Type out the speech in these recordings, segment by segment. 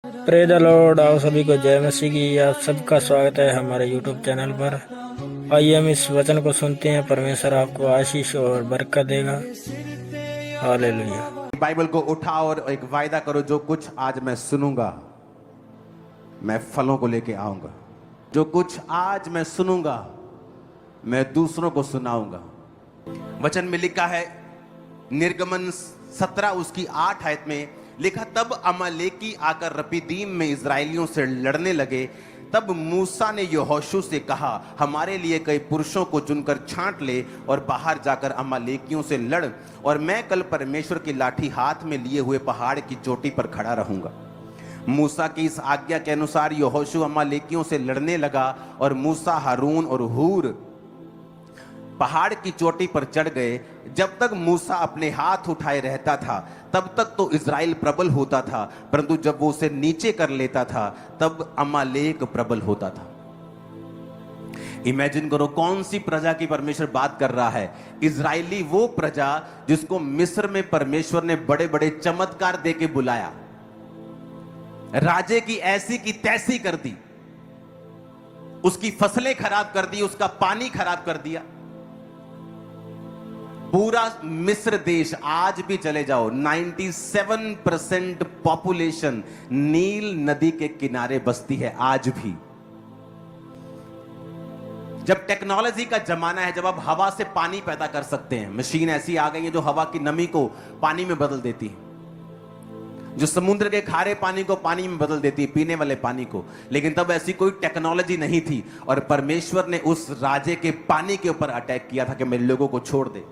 Pray the Lord. आओ सभी को जय मसीह की। आप सबका स्वागत है हमारे यूट्यूब चैनल पर। आइए हम इस वचन को सुनते हैं। परमेश्वर आपको आशीष और बरकत देगा। हालेलुया। बाइबल को उठाओ और एक वायदा करो, जो कुछ आज मैं सुनूंगा मैं फलों को लेके आऊंगा। जो कुछ आज मैं सुनूंगा मैं दूसरों को सुनाऊंगा। वचन में लिखा है, निर्गमन 17 उसकी 8 आयत में लिखा, तब अमालेकी आकर रपीदीम में इजराइलियों से लड़ने लगे। तब मूसा ने यहोशू से कहा, हमारे लिए कई पुरुषों को चुनकर छांट ले और बाहर जाकर अमालेकियों से लड़, और मैं कल परमेश्वर की लाठी हाथ में लिए हुए पहाड़ की चोटी पर खड़ा रहूंगा। मूसा की इस आज्ञा के अनुसार यहोशू अमालेकियों से लड़ने लगा, और मूसा, हारून और हूर पहाड़ की चोटी पर चढ़ गए। जब तक मूसा अपने हाथ उठाए रहता था तब तक तो इज़राइल प्रबल होता था, परंतु जब वो उसे नीचे कर लेता था तब अमालेक प्रबल होता था। इमेजिन करो, कौन सी प्रजा की परमेश्वर बात कर रहा है? इजरायली, वो प्रजा जिसको मिस्र में परमेश्वर ने बड़े बड़े चमत्कार देके बुलाया, राजे की ऐसी की तैसी कर दी, उसकी फसलें खराब कर दी, उसका पानी खराब कर दिया। पूरा मिस्र देश, आज भी चले जाओ, 97% पॉपुलेशन नील नदी के किनारे बसती है आज भी। जब टेक्नोलॉजी का जमाना है, जब आप हवा से पानी पैदा कर सकते हैं, मशीन ऐसी आ गई है जो हवा की नमी को पानी में बदल देती है, जो समुद्र के खारे पानी को पानी में बदल देती है, पीने वाले पानी को। लेकिन तब ऐसी कोई टेक्नोलॉजी नहीं थी, और परमेश्वर ने उस राजे के पानी के ऊपर अटैक किया था कि मेरे लोगों को छोड़ दे।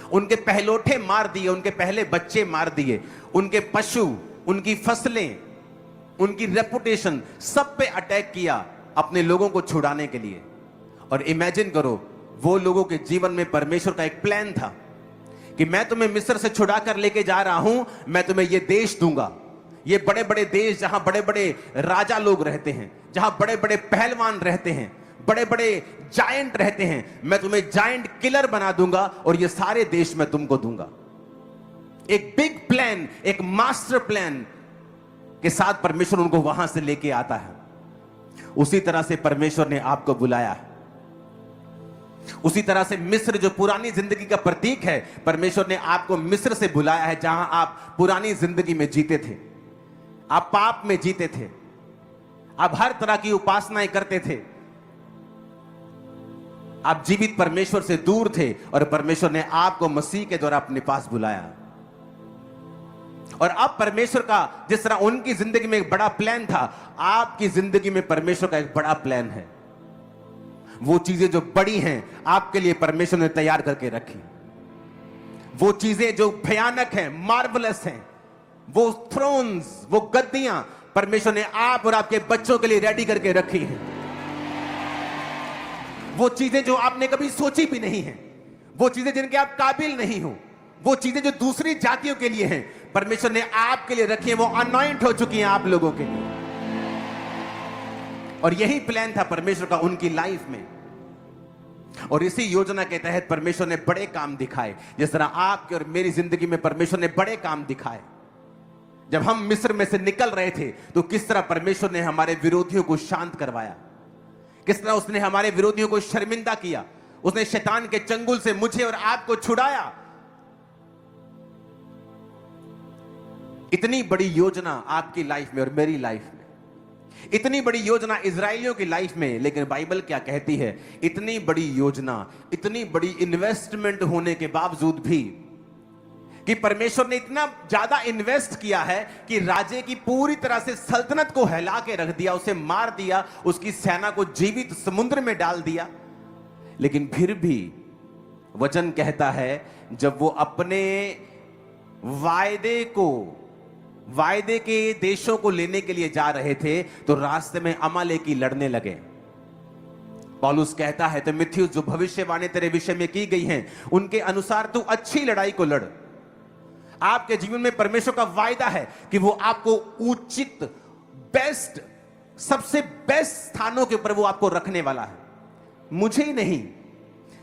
उनके पहलोठे मार दिए, उनके पहले बच्चे मार दिए, उनके पशु, उनकी फसलें, उनकी रेपुटेशन, सब पे अटैक किया अपने लोगों को छुड़ाने के लिए। और इमेजिन करो, वो लोगों के जीवन में परमेश्वर का एक प्लान था कि मैं तुम्हें मिस्र से छुड़ा कर लेके जा रहा हूं, मैं तुम्हें ये देश दूंगा, ये बड़े बड़े देश जहां बड़े बड़े राजा लोग रहते हैं, जहां बड़े बड़े पहलवान रहते हैं, बड़े बड़े जायंट रहते हैं, मैं तुम्हें जायंट किलर बना दूंगा और ये सारे देश मैं तुमको दूंगा। एक बिग प्लान, एक मास्टर प्लान के साथ परमेश्वर उनको वहां से लेके आता है। उसी तरह से परमेश्वर ने आपको बुलाया है। उसी तरह से मिस्र, जो पुरानी जिंदगी का प्रतीक है, परमेश्वर ने आपको मिस्र से बुलाया है, जहां आप पुरानी जिंदगी में जीते थे, आप पाप में जीते थे, आप हर तरह की उपासनाएं करते थे, आप जीवित परमेश्वर से दूर थे, और परमेश्वर ने आपको मसीह के द्वारा अपने पास बुलाया। और अब परमेश्वर का, जिस तरह उनकी जिंदगी में एक बड़ा प्लान था, आपकी जिंदगी में परमेश्वर का एक बड़ा प्लान है। वो चीजें जो बड़ी हैं आपके लिए परमेश्वर ने तैयार करके रखी। वो चीजें जो भयानक हैं, मार्वलस हैं, वो थ्रोन्स, वो गद्दियां परमेश्वर ने आप और आपके बच्चों के लिए रेडी करके रखी हैं। वो चीजें जो आपने कभी सोची भी नहीं है, वो चीजें जिनके आप काबिल नहीं हो, वो चीजें जो दूसरी जातियों के लिए हैं, परमेश्वर ने आपके लिए रखी है। वो अनॉइंट हो चुकी हैं आप लोगों के लिए। और यही प्लान था परमेश्वर का उनकी लाइफ में। और इसी योजना के तहत परमेश्वर ने बड़े काम दिखाए, जिस तरह आपके और मेरी जिंदगी में परमेश्वर ने बड़े काम दिखाए। जब हम मिस्र में से निकल रहे थे तो किस तरह परमेश्वर ने हमारे विरोधियों को शांत करवाया, किस तरह उसने हमारे विरोधियों को शर्मिंदा किया, उसने शैतान के चंगुल से मुझे और आपको छुड़ाया। इतनी बड़ी योजना आपकी लाइफ में और मेरी लाइफ में, इतनी बड़ी योजना इजराइलियों की लाइफ में। लेकिन बाइबल क्या कहती है? इतनी बड़ी योजना, इतनी बड़ी इन्वेस्टमेंट होने के बावजूद भी, कि परमेश्वर ने इतना ज्यादा इन्वेस्ट किया है कि राजे की पूरी तरह से सल्तनत को हिला के रख दिया, उसे मार दिया, उसकी सेना को जीवित समुद्र में डाल दिया। लेकिन फिर भी वचन कहता है, जब वो अपने वायदे के देशों को लेने के लिए जा रहे थे तो रास्ते में अमालेकी लड़ने लगे। पौलुस कहता है, तो मिथ्युस, जो भविष्यवाणी तेरे विषय में की गई हैं, उनके अनुसार तू अच्छी लड़ाई को लड़। आपके जीवन में परमेश्वर का वायदा है कि वो आपको उचित, बेस्ट, सबसे बेस्ट स्थानों के ऊपर वो आपको रखने वाला है। मुझे ही नहीं,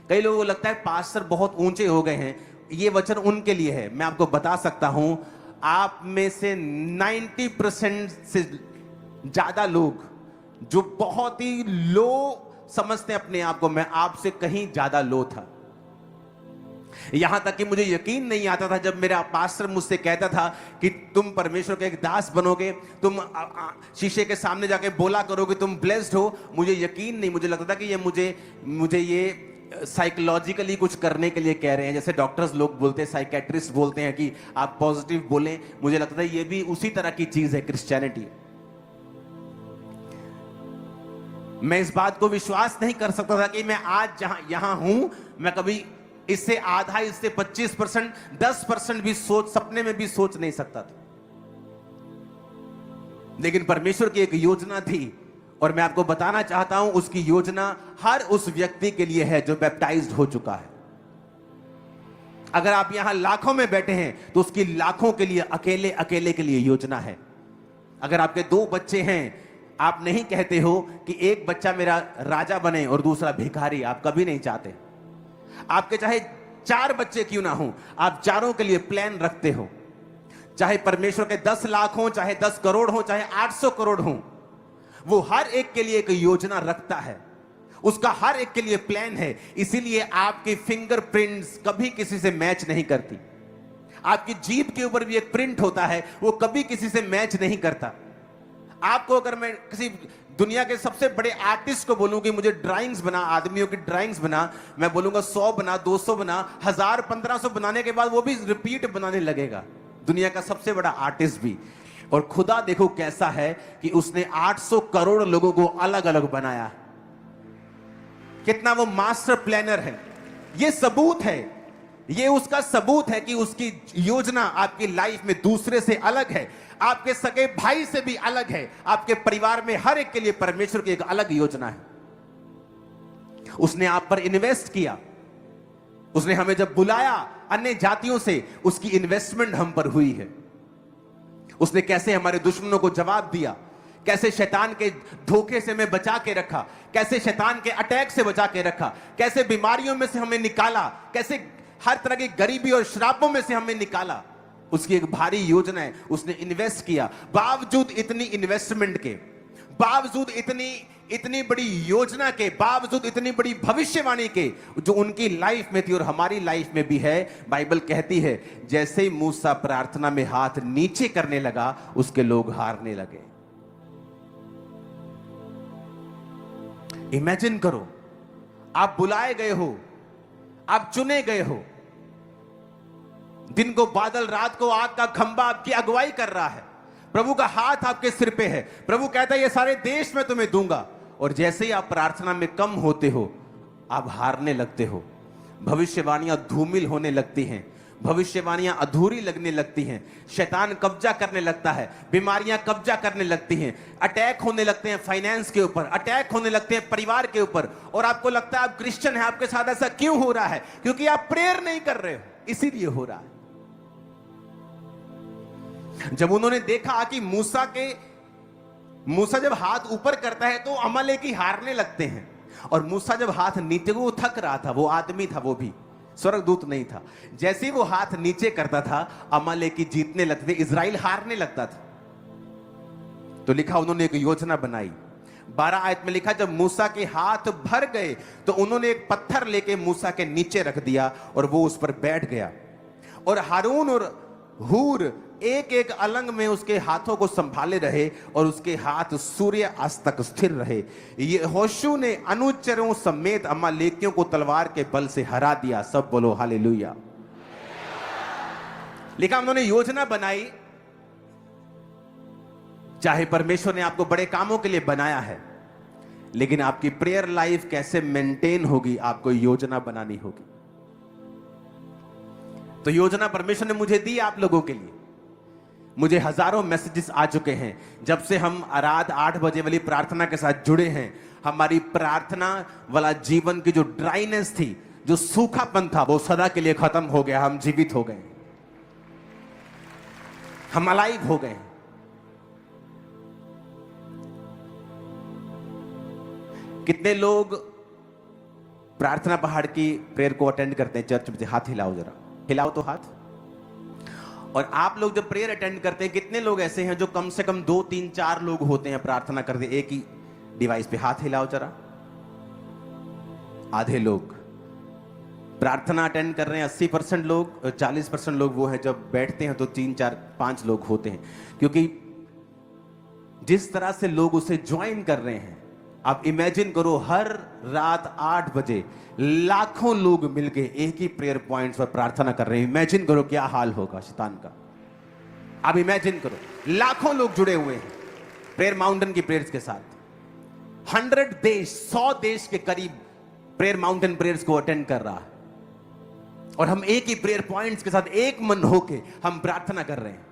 कई लोगों को लगता है पास्टर बहुत ऊंचे हो गए हैं, ये वचन उनके लिए है। मैं आपको बता सकता हूं, आप में से 90% से ज्यादा लोग जो बहुत ही लो समझते हैं अपने आप को, मैं आपसे कहीं ज्यादा लो था। यहां तक कि मुझे यकीन नहीं आता था जब मेरा पास्टर मुझसे कहता था कि तुम परमेश्वर के एक दास बनोगे, तुम शीशे के सामने जाके बोला करोगे तुम ब्लेस्ड हो। मुझे यकीन नहीं, मुझे लगता था कि ये मुझे ये साइकोलॉजिकली कुछ करने के लिए कह रहे हैं, जैसे डॉक्टर्स लोग बोलते हैं, साइकेट्रिस्ट बोलते हैं कि आप पॉजिटिव बोलें। मुझे लगता था ये भी उसी तरह की चीज है क्रिश्चियनिटी। मैं इस बात को विश्वास नहीं कर सकता था कि मैं आज यहां हूं, मैं कभी इससे आधा, इससे 25%, 10% भी सपने में भी सोच नहीं सकता था। लेकिन परमेश्वर की एक योजना थी और मैं आपको बताना चाहता हूं, उसकी योजना हर उस व्यक्ति के लिए है जो बैप्टाइज्ड हो चुका है। अगर आप यहां लाखों में बैठे हैं तो उसकी लाखों के लिए, अकेले अकेले के लिए योजना है। अगर आपके 2 बच्चे हैं, आप नहीं कहते हो कि एक बच्चा मेरा राजा बने और दूसरा भिखारी, आप कभी नहीं चाहते। आपके चाहे 4 बच्चे क्यों ना हो, आप चारों के लिए प्लान रखते हो। चाहे परमेश्वर के 10 लाख हो, चाहे 10 करोड़ हो, चाहे 800 करोड़ हो, वो हर एक के लिए एक योजना रखता है, उसका हर एक के लिए प्लान है। इसीलिए आपकी फिंगरप्रिंट्स कभी किसी से मैच नहीं करती। आपकी जीभ के ऊपर भी एक प्रिंट होता है, वो कभी किसी से मैच नहीं करता। आपको अगर मैं किसी दुनिया के सबसे बड़े आर्टिस्ट को बोलूं कि मुझे ड्राइंग्स बना, आदमियों की ड्राइंग्स बना, मैं बोलूंगा 100 बना, 200 बना, 1000, 1500 बनाने के बाद वो भी रिपीट बनाने लगेगा, दुनिया का सबसे बड़ा आर्टिस्ट भी। और खुदा देखो कैसा है कि उसने 800 करोड़ लोगों को अलग अलग बनाया। कितना वो मास्टर प्लानर है। ये सबूत है, ये उसका सबूत है कि उसकी योजना आपकी लाइफ में दूसरे से अलग है, आपके सगे भाई से भी अलग है, आपके परिवार में हर एक के लिए परमेश्वर की एक अलग योजना है। उसने आप पर इन्वेस्ट किया, उसने हमें जब बुलाया अन्य जातियों से, उसकी इन्वेस्टमेंट हम पर हुई है। उसने कैसे हमारे दुश्मनों को जवाब दिया, कैसे शैतान के धोखे से हमें बचा के रखा, कैसे शैतान के अटैक से बचा के रखा, कैसे बीमारियों में से हमें निकाला, कैसे हर तरह की गरीबी और श्रापों में से हमें निकाला। उसकी एक भारी योजना है, उसने इन्वेस्ट किया। बावजूद इतनी इन्वेस्टमेंट के, बावजूद इतनी बड़ी योजना के, बावजूद इतनी बड़ी भविष्यवाणी के जो उनकी लाइफ में थी और हमारी लाइफ में भी है, बाइबल कहती है जैसे ही मूसा प्रार्थना में हाथ नीचे करने लगा, उसके लोग हारने लगे। इमेजिन करो, आप बुलाए गए हो, आप चुने गए हो, दिन को बादल, रात को आग का खंभा आपकी अगुवाई कर रहा है, प्रभु का हाथ आपके सिर पे है, प्रभु कहता है ये सारे देश में तुम्हें दूंगा। और जैसे ही आप प्रार्थना में कम होते हो, आप हारने लगते हो, भविष्यवाणियां धूमिल होने लगती हैं, भविष्यवाणियां अधूरी लगने लगती हैं, शैतान कब्जा करने लगता है, बीमारियां कब्जा करने लगती हैं, अटैक होने लगते हैं फाइनेंस के ऊपर, अटैक होने लगते हैं परिवार के ऊपर। और आपको लगता है आप क्रिश्चियन हैं, आपके साथ ऐसा क्यों हो रहा है? क्योंकि आप प्रेयर नहीं कर रहे हो, इसीलिए हो रहा है। जब उन्होंने देखा कि मूसा जब हाथ ऊपर करता है तो अमालेकी हारने लगते हैं, और मूसा जब हाथ नीचे, वो थक रहा था, वो आदमी था, वो भी स्वर्गदूत नहीं था। जैसे ही वो हाथ नीचे करता था, अमालेकी जीतने लगते थे, इजराइल हारने लगता था। तो लिखा उन्होंने एक योजना बनाई। 12 आयत में लिखा जब मूसा के हाथ भर गए तो उन्होंने एक पत्थर लेके मूसा के नीचे रख दिया और वो उस पर बैठ गया, और हारून और हूर एक एक अलंग में उसके हाथों को संभाले रहे और उसके हाथ सूर्य अस्त तक स्थिर रहे। यहोशू ने अनुचरों समेत अमालेकियों को तलवार के बल से हरा दिया। सब बोलो हालेलुया। लिखा उन्होंने योजना बनाई। चाहे परमेश्वर ने आपको बड़े कामों के लिए बनाया है, लेकिन आपकी प्रेयर लाइफ कैसे मेंटेन होगी, आपको योजना बनानी होगी। तो योजना परमेश्वर ने मुझे दी आप लोगों के लिए। मुझे हजारों मैसेजेस आ चुके हैं जब से हम रात 8 बजे वाली प्रार्थना के साथ जुड़े हैं। हमारी प्रार्थना वाला जीवन की जो ड्राइनेस थी, जो सूखापन था, वो सदा के लिए खत्म हो गया। हम जीवित हो गए, हम अलाइव हो गए। कितने लोग प्रार्थना पहाड़ की प्रेयर को अटेंड करते हैं चर्च में? हाथ हिलाओ जरा, हिलाओ तो हाथ। और आप लोग जब प्रेयर अटेंड करते हैं, कितने लोग ऐसे हैं जो कम से कम 2 3 4 लोग होते हैं प्रार्थना करते, एक ही डिवाइस पे? हाथ हिलाओ जरा। आधे लोग प्रार्थना अटेंड कर रहे हैं, 80% लोग, 40% लोग वो हैं जब बैठते हैं तो 3 4 5 लोग होते हैं। क्योंकि जिस तरह से लोग उसे ज्वाइन कर रहे हैं, आप इमेजिन करो हर रात 8 बजे लाखों लोग मिलके एक ही प्रेयर पॉइंट्स पर प्रार्थना कर रहे हैं। इमेजिन करो क्या हाल होगा शैतान का। आप इमेजिन करो, लाखों लोग जुड़े हुए हैं प्रेयर माउंटेन की प्रेयर्स के साथ। 100 देश, 100 देश के करीब प्रेयर माउंटेन प्रेयर्स को अटेंड कर रहा है, और हम एक ही प्रेयर पॉइंट्स के साथ एक मन होके हम प्रार्थना कर रहे हैं।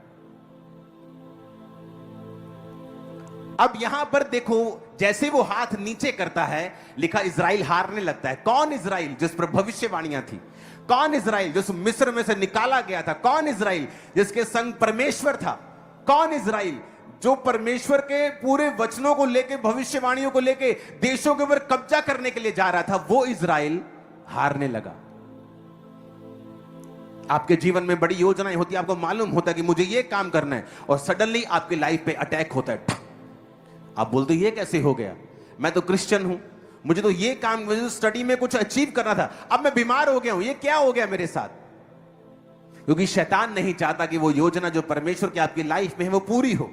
अब यहां पर देखो, जैसे वो हाथ नीचे करता है, लिखा इजराइल हारने लगता है। कौन इजराइल? जिस पर भविष्यवाणियां थी। कौन इजराइल? जिस मिस्र में से निकाला गया था। कौन इजराइल? जिसके संग परमेश्वर था। कौन इजराइल? जो परमेश्वर के पूरे वचनों को लेके, भविष्यवाणियों को लेके देशों के ऊपर कब्जा करने के लिए जा रहा था, वो इजराइल हारने लगा। आपके जीवन में बड़ी योजनाएं होती है, आपको मालूम होता है कि मुझे ये काम करना है, और सडनली आपकी लाइफ पे अटैक होता है। आप बोलते ये कैसे हो गया? मैं तो क्रिश्चियन हूं, मुझे तो ये काम, मुझे तो स्टडी में कुछ अचीव करना था, अब मैं बीमार हो गया हूं, ये क्या हो गया मेरे साथ? क्योंकि शैतान नहीं चाहता कि वो योजना जो परमेश्वर की आपकी लाइफ में है वो पूरी हो।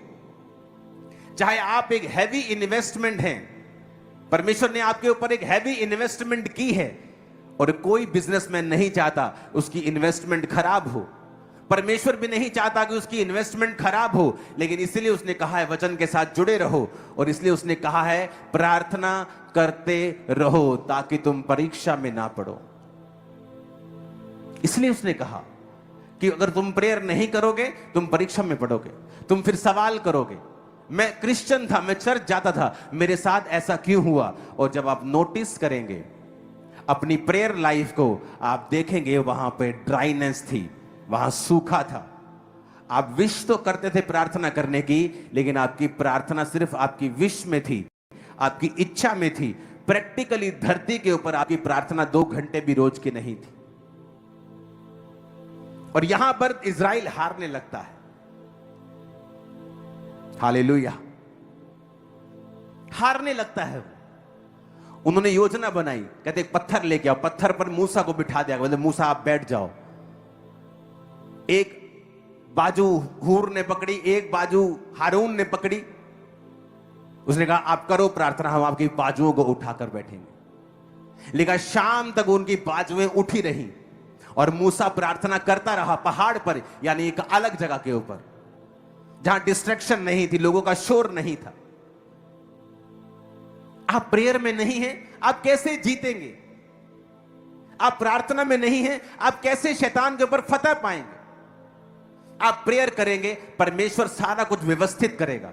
चाहे आप एक हैवी इन्वेस्टमेंट है, परमेश्वर ने आपके ऊपर एक हैवी इन्वेस्टमेंट की है, और कोई बिजनेसमैन नहीं चाहता उसकी इन्वेस्टमेंट खराब हो। परमेश्वर भी नहीं चाहता कि उसकी इन्वेस्टमेंट खराब हो, लेकिन इसलिए उसने कहा है वचन के साथ जुड़े रहो, और इसलिए उसने कहा है प्रार्थना करते रहो ताकि तुम परीक्षा में ना पड़ो। इसलिए उसने कहा कि अगर तुम प्रेयर नहीं करोगे तुम परीक्षा में पड़ोगे, तुम फिर सवाल करोगे, मैं क्रिश्चियन था, मैं चर्च जाता था, मेरे साथ ऐसा क्यों हुआ? और जब आप नोटिस करेंगे अपनी प्रेयर लाइफ को, आप देखेंगे वहां पे ड्राइनेस थी, वहां सूखा था। आप विश तो करते थे प्रार्थना करने की, लेकिन आपकी प्रार्थना सिर्फ आपकी विश में थी, आपकी इच्छा में थी। प्रैक्टिकली धरती के ऊपर आपकी प्रार्थना 2 घंटे भी रोज की नहीं थी। और यहां पर इजराइल हारने लगता है। हालेलुया, हारने लगता है। उन्होंने योजना बनाई, कहते एक पत्थर लेके आओ, पत्थर पर मूसा को बिठा दिया, बोले मूसा आप बैठ जाओ। एक बाजू हूर ने पकड़ी, एक बाजू हारून ने पकड़ी। उसने कहा आप करो प्रार्थना, हम आपकी बाजुओं को उठाकर बैठेंगे। लेकिन शाम तक उनकी बाजुएं उठी रही, और मूसा प्रार्थना करता रहा पहाड़ पर, यानी एक अलग जगह के ऊपर जहां डिस्ट्रैक्शन नहीं थी, लोगों का शोर नहीं था। आप प्रेयर में नहीं हैं, आप कैसे जीतेंगे? आप प्रार्थना में नहीं हैं, आप कैसे शैतान के ऊपर फतह पाएंगे? आप प्रेयर करेंगे, परमेश्वर सारा कुछ व्यवस्थित करेगा।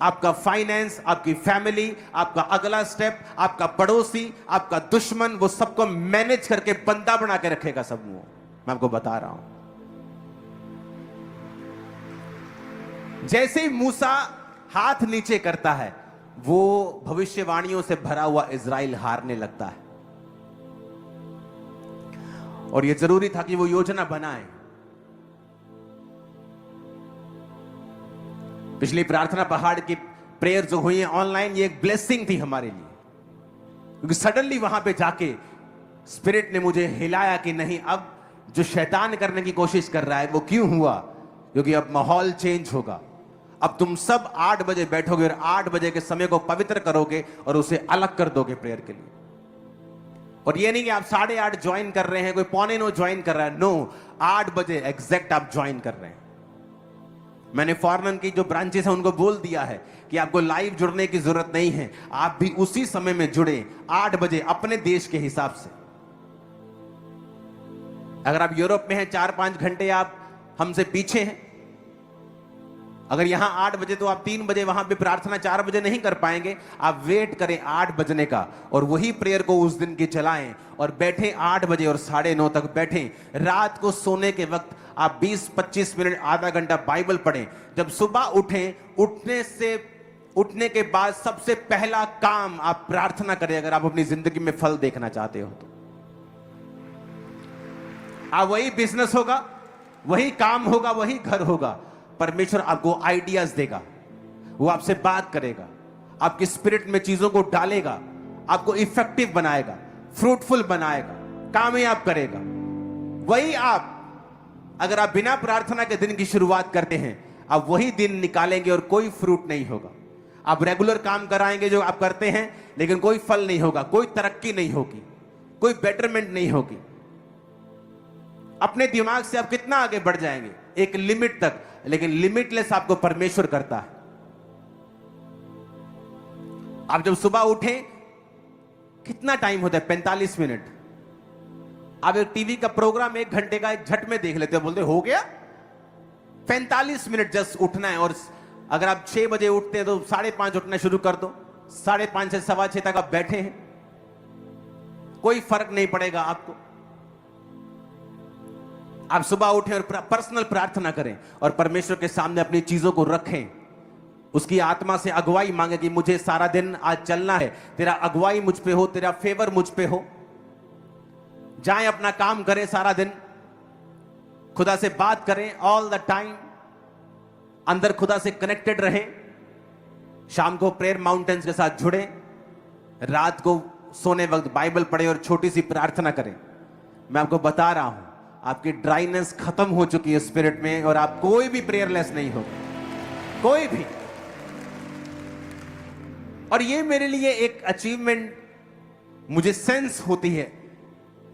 आपका फाइनेंस, आपकी फैमिली, आपका अगला स्टेप, आपका पड़ोसी, आपका दुश्मन, वो सबको मैनेज करके बंदा बना के रखेगा सब। वो मैं आपको बता रहा हूं। जैसे ही मूसा हाथ नीचे करता है, वो भविष्यवाणियों से भरा हुआ इजराइल हारने लगता है। और यह जरूरी था कि वो योजना बनाए। पिछली प्रार्थना पहाड़ की प्रेयर जो हुई है ऑनलाइन, ये एक ब्लेसिंग थी हमारे लिए, क्योंकि सडनली वहां पे जाके स्पिरिट ने मुझे हिलाया कि नहीं, अब जो शैतान करने की कोशिश कर रहा है वो क्यों हुआ? क्योंकि अब माहौल चेंज होगा। अब तुम सब 8 बजे बैठोगे और 8 बजे के समय को पवित्र करोगे और उसे अलग कर दोगे प्रेयर के लिए। और ये नहीं कि आप 8:30 ज्वाइन कर रहे हैं, कोई 8:45 ज्वाइन कर रहा है। नो, 8 बजे एग्जैक्ट आप ज्वाइन कर रहे हैं। मैंने फॉरेन की जो ब्रांचेस है उनको बोल दिया है कि आपको लाइव जुड़ने की जरूरत नहीं है, आप भी उसी समय में जुड़े 8 बजे अपने देश के हिसाब से। अगर आप यूरोप में हैं 4-5 घंटे आप हमसे पीछे हैं। अगर यहां 8 बजे तो आप 3 बजे वहां पे प्रार्थना 4 बजे नहीं कर पाएंगे। आप वेट करें 8 बजने का और वही प्रेयर को उस दिन की चलाएं और बैठें 8 बजे और 9:30 तक बैठें। रात को सोने के वक्त आप 20-25 मिनट आधा घंटा बाइबल पढ़ें। जब सुबह उठें, उठने के बाद सबसे पहला काम आप प्रार्थना करें। अगर आप अपनी जिंदगी में फल देखना चाहते हो तो आप वही बिजनेस होगा, वही काम होगा, वही घर होगा। परमेश्वर आपको आइडियाज देगा, वो आपसे बात करेगा, आपकी स्पिरिट में चीजों को डालेगा, आपको इफेक्टिव बनाएगा, फ्रूटफुल बनाएगा, कामयाब करेगा। वही आप, अगर आप बिना प्रार्थना के दिन की शुरुआत करते हैं, आप वही दिन निकालेंगे और कोई फ्रूट नहीं होगा। आप रेगुलर काम कराएंगे जो आप करते हैं, लेकिन कोई फल नहीं होगा, कोई तरक्की नहीं होगी, कोई बेटरमेंट नहीं होगी। अपने दिमाग से आप कितना आगे बढ़ जाएंगे, एक लिमिट तक, लेकिन लिमिटलेस आपको परमेश्वर करता है। आप जब सुबह उठें, कितना टाइम होता है? 45 मिनट। आप एक टीवी का प्रोग्राम 1 घंटे का एक झट में देख लेते हो, बोलते हो गया। 45 मिनट जस्ट उठना है। और अगर आप 6 बजे उठते हैं तो 5:30 उठना शुरू कर दो। 5:30 से 6:15 तक आप बैठे हैं, कोई फर्क नहीं पड़ेगा आपको। आप सुबह उठें और पर्सनल प्रार्थना करें और परमेश्वर के सामने अपनी चीजों को रखें, उसकी आत्मा से अगुवाई मांगे कि मुझे सारा दिन आज चलना है, तेरा अगुवाई मुझ पे हो, तेरा फेवर मुझ पे हो। जाएं, अपना काम करें, सारा दिन खुदा से बात करें, ऑल द टाइम अंदर खुदा से कनेक्टेड रहें। शाम को प्रेयर माउंटेन्स के साथ जुड़े, रात को सोने वक्त बाइबल पढ़े और छोटी सी प्रार्थना करें। मैं आपको बता रहा हूं, आपकी ड्राइनेस खत्म हो चुकी है स्पिरिट में, और आप कोई भी प्रेयरलेस नहीं हो, कोई भी। और ये मेरे लिए एक अचीवमेंट, मुझे सेंस होती है,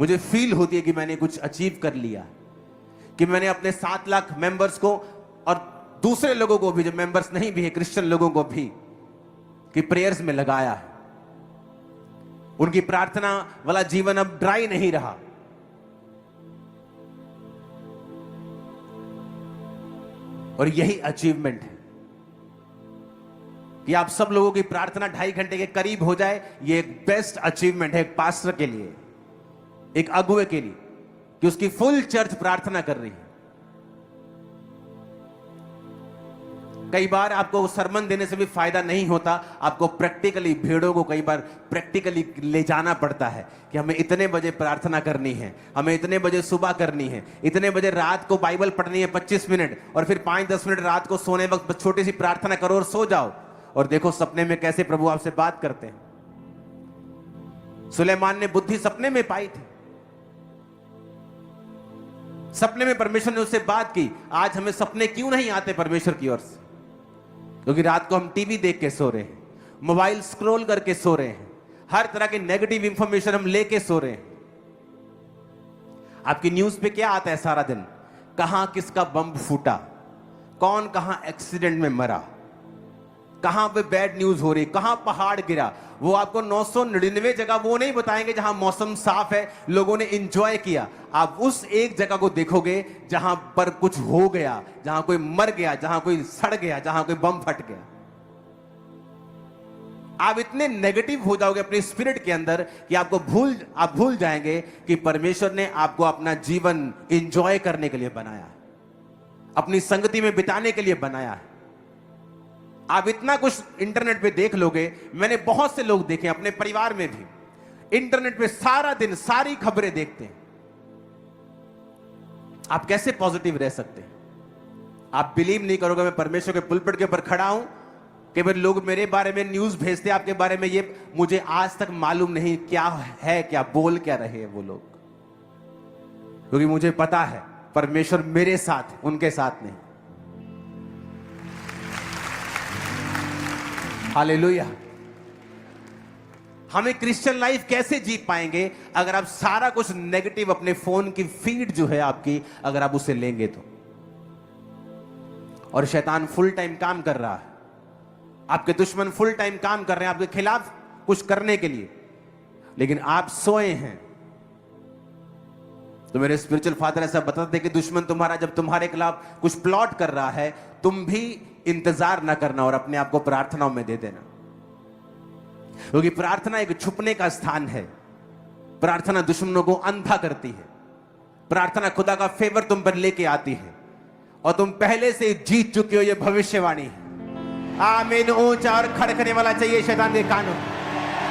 मुझे फील होती है कि मैंने कुछ अचीव कर लिया, कि मैंने अपने 7 लाख मेंबर्स को और दूसरे लोगों को भी, जो मेंबर्स नहीं भी है, क्रिश्चियन लोगों को भी, कि प्रेयर्स में लगाया है। उनकी प्रार्थना वाला जीवन अब ड्राई नहीं रहा। और यही अचीवमेंट है कि आप सब लोगों की प्रार्थना 2.5 घंटे के करीब हो जाए। ये एक बेस्ट अचीवमेंट है एक पास्टर के लिए, एक अगुवे के लिए, कि उसकी फुल चर्च प्रार्थना कर रही है। कई बार आपको सरमन देने से भी फायदा नहीं होता, आपको प्रैक्टिकली भेड़ों को कई बार प्रैक्टिकली ले जाना पड़ता है कि हमें इतने बजे प्रार्थना करनी है, हमें इतने बजे सुबह करनी है, इतने बजे रात को बाइबल पढ़नी है 25 मिनट, और फिर 5-10 मिनट रात को सोने वक्त छोटी सी प्रार्थना करो और सो जाओ। और देखो सपने में कैसे प्रभु आपसे बात करते हैं। सुलेमान ने बुद्धि सपने में पाई थी, सपने में परमेश्वर ने उससे बात की। आज हमें सपने क्यों नहीं आते परमेश्वर की ओर से? क्योंकि रात को हम टीवी देख के सो रहे हैं, मोबाइल स्क्रॉल करके सो रहे हैं, हर तरह की नेगेटिव इंफॉर्मेशन हम लेके सो रहे हैं। आपकी न्यूज पे क्या आता है सारा दिन? कहां किसका बम फूटा, कौन कहां एक्सीडेंट में मरा, कहां पे बैड न्यूज हो रही, कहां पहाड़ गिरा। वो आपको 999 जगह वो नहीं बताएंगे जहां मौसम साफ है, लोगों ने एंजॉय किया। आप उस एक जगह को देखोगे जहां पर कुछ हो गया, जहां कोई मर गया, जहां कोई सड़ गया, जहां कोई बम फट गया। आप इतने नेगेटिव हो जाओगे अपने स्पिरिट के अंदर कि आप भूल जाएंगे कि परमेश्वर ने आपको अपना जीवन एंजॉय करने के लिए बनाया, अपनी संगति में बिताने के लिए बनाया है। आप इतना कुछ इंटरनेट पे देख लोगे। मैंने बहुत से लोग देखे अपने परिवार में भी, इंटरनेट पे सारा दिन सारी खबरें देखते हैं। आप कैसे पॉजिटिव रह सकते हैं? आप बिलीव नहीं करोगे, मैं परमेश्वर के पुलपिट के ऊपर खड़ा हूं कि भाई लोग मेरे बारे में न्यूज भेजते आपके बारे में, ये मुझे आज तक मालूम नहीं क्या है, क्या बोल क्या रहे हैं वो लोग, क्योंकि मुझे पता है परमेश्वर मेरे साथ, उनके साथ नहीं। हालेलुया। हमें क्रिश्चियन लाइफ कैसे जी पाएंगे अगर आप सारा कुछ नेगेटिव अपने फोन की फीड जो है आपकी, अगर आप उसे लेंगे तो। और शैतान फुल टाइम काम कर रहा है, आपके दुश्मन फुल टाइम काम कर रहे हैं आपके खिलाफ कुछ करने के लिए, लेकिन आप सोए हैं। तो मेरे स्पिरिचुअल फादर ऐसा बताते कि दुश्मन तुम्हारा जब तुम्हारे खिलाफ कुछ प्लॉट कर रहा है, तुम भी इंतजार ना करना और अपने आप को प्रार्थनाओं में दे देना, क्योंकि प्रार्थना एक छुपने का स्थान है। प्रार्थना दुश्मनों को अंधा करती है, प्रार्थना खुदा का फेवर तुम पर लेके आती है, और तुम पहले से जीत चुके हो, यह भविष्यवाणी है। आमीन। ऊंचा और खड़कने वाला चाहिए शैतान के कानों।